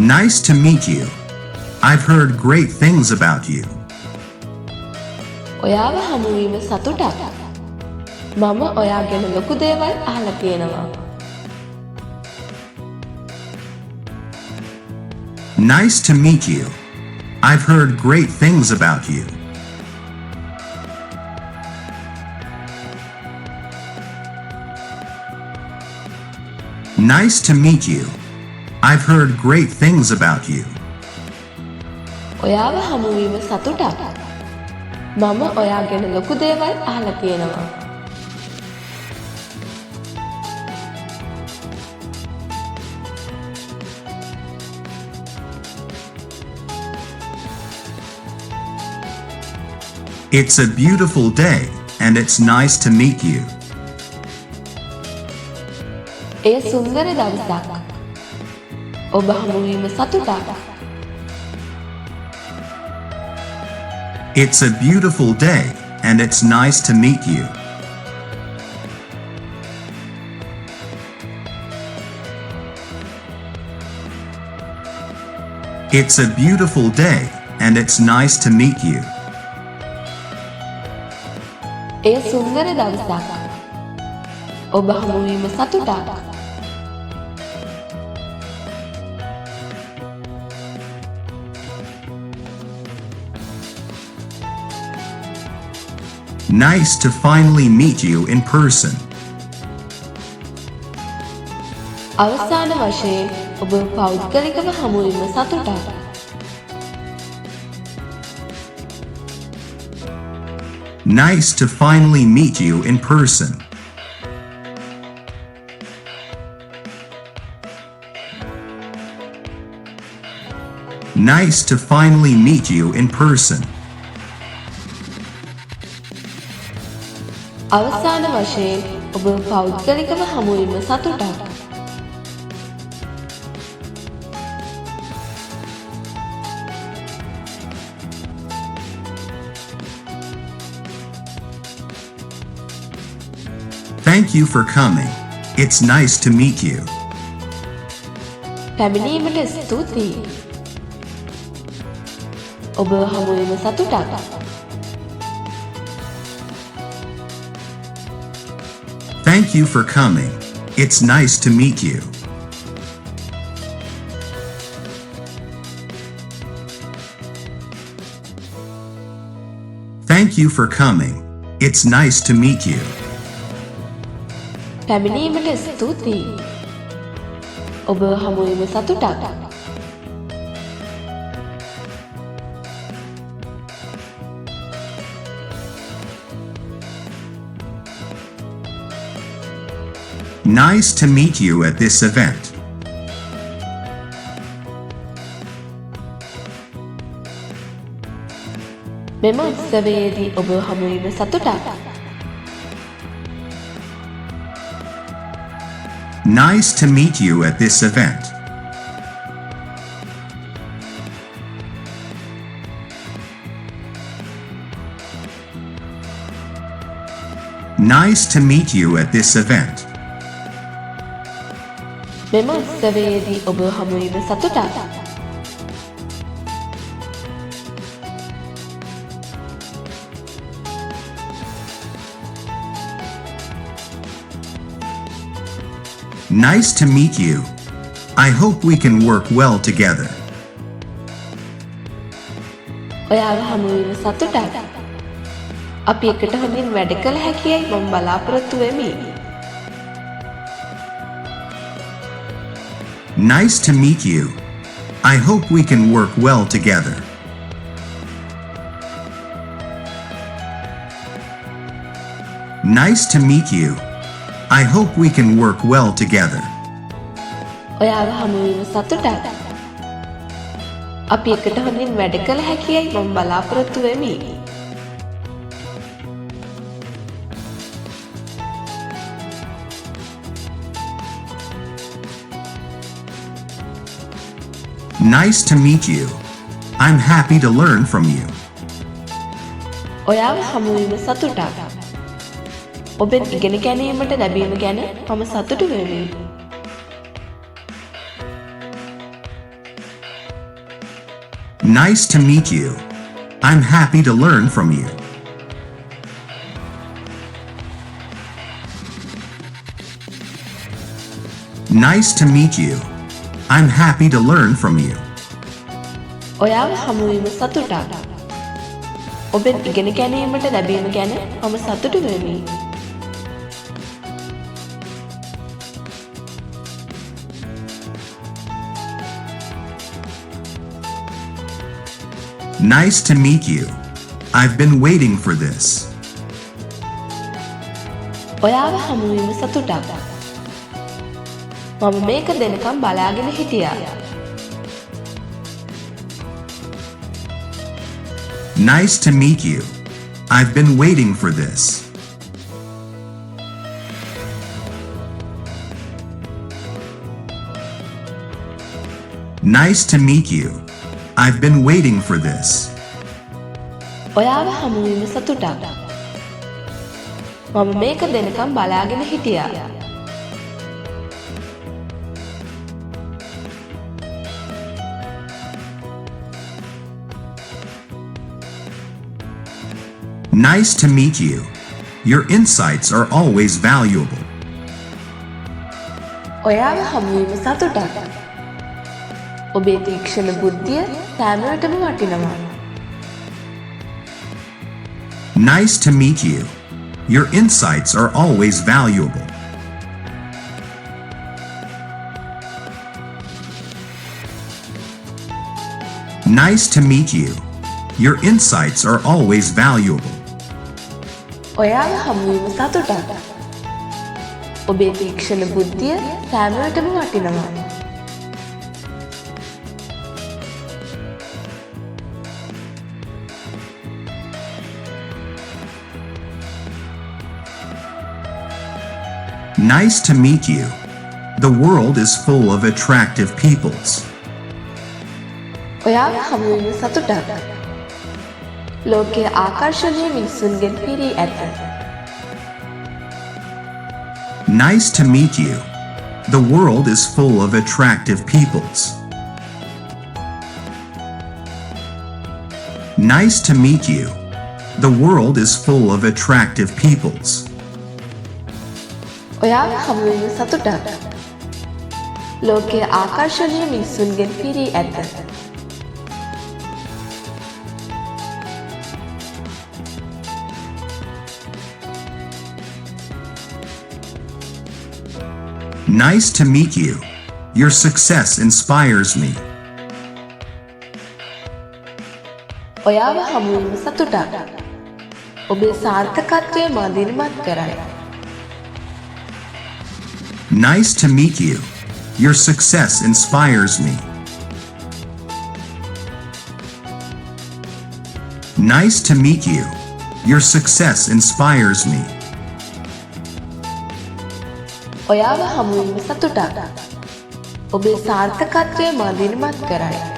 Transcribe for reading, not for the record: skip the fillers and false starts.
Nice to meet you. I've heard great things about you. ඔයාව හමු වීම සතුටක්. මම ඔයා ගැන ලොකු දේවල් අහලා තියෙනවා. Nice to meet you. I've heard great things about you. Nice to meet you. I've heard great things about you. ඔයාව හමු වීම සතුටක්. මම ඔයා ගැන ලොකු දේවල් අහලා තියෙනවා. It's a beautiful day, and it's nice to meet you. එය සුන්දර දවසක්. ඔබ හමු වීම සතුටක්. It's a beautiful day, and it's nice to meet you. It's a beautiful day, and it's nice to meet you. එය සුන්දර දවසක්. ඔබ හමු වීම සතුටක්. Nice to finally meet you in person. අවසාන වශයෙන් ඔබ පෞද්ගලිකව හමු වීම සතුටක්. Nice to finally meet you in person. Nice to finally meet you in person. අවසාන වශයෙන් ඔබ පෞද්ගලිකව හමු වීම සතුටක්. Thank you for coming. It's nice to meet you. පැමිණීමට ස්තුතියි. ඔබ හමු වීම සතුටක්. Thank you for coming. It's nice to meet you. Thank you for coming. It's nice to meet you. පැමිණීමට ස්තුතියි. ඔබ හමු වීම සතුටක්. Nice to meet you at this event. මෙම උත්සවයේදී ඔබ හමු වීම සතුටක්. Nice to meet you at this event. Nice to meet you at this event. මෙම උත්සවයේදී ඔබ හමු වීම සතුටක්. Nice to meet you. I hope we can work well together. ඔයාව හමු වීම සතුටක්. අපි එකට හොඳින් වැඩ කළ හැකියයි මම බලාපොරොත්තු වෙමි. Nice to meet you. I hope we can work well together. Nice to meet you. I hope we can work well together. ඔයාව හමු වීම සතුටක්. අපි එකට හොඳින් වැඩ කළ හැකියයි මම බලාපොරොත්තු වෙමි. Nice to meet you. I'm happy to learn from you. ඔයාව හමු වීම සතුටක්. ඔබෙන් ඉගෙන ගැනීමට ලැබීම ගැන මම සතුටු වෙමි. Nice to meet you. I'm happy to learn from you. Nice to meet you. I'm happy to learn from you. ඔයාව හමු වීම සතුටක්. ඔබෙන් ඉගෙන ගැනීමට ලැබීම ගැන මම සතුටු වෙමි. Nice to meet you. I've been waiting for this. ඔයාව හමු වීම සතුටක්. මම මේක දෙනකම් බලාගෙන හිටියා. Nice to meet you. I've been waiting for this. Nice to meet you. I've been waiting for this. ඔයාව හමු වීම සතුටක්. මම මේක දෙනකම් බලාගෙන හිටියා. Nice to meet you. Your insights are always valuable. ඔයාව හමු වීම සතුටක්. ඔබේ තීක්ෂණ බුද්ධිය සෑම විටම වටිනවා. Nice to meet you. Your insights are always valuable. Nice to meet you. Your insights are always valuable. ඔයාව හමු වීම සතුටක්. ඔබේ තීක්ෂණ බුද්ධිය සෑම විටම වටිනවා. Nice to meet you. The world is full of attractive peoples. ඔයාව හමු වීම සතුටක්. ලෝකයේ ආකර්ෂණීය මිනිසුන්ගෙන් පිරී ඇත. Nice to meet you. The world is full of attractive peoples. Nice to meet you. The world is full of attractive peoples. ඔයාව හමු වීම සතුටක්. ලෝකයේ ආකර්ෂණීය මිනිසුන්ගෙන් පිරී ඇත. Nice to meet you. Your success inspires me. ඔයාව හමු වීම සතුටක්. ඔබේ සාර්ථකත්වය මා දිරිමත් කරයි. Nice to meet you. Your success inspires me. Nice to meet you. Your success inspires me. ඔයාව හමු වීම සතුටක්. ඔබේ සාර්ථකත්වය මා දිරිමත් කරයි.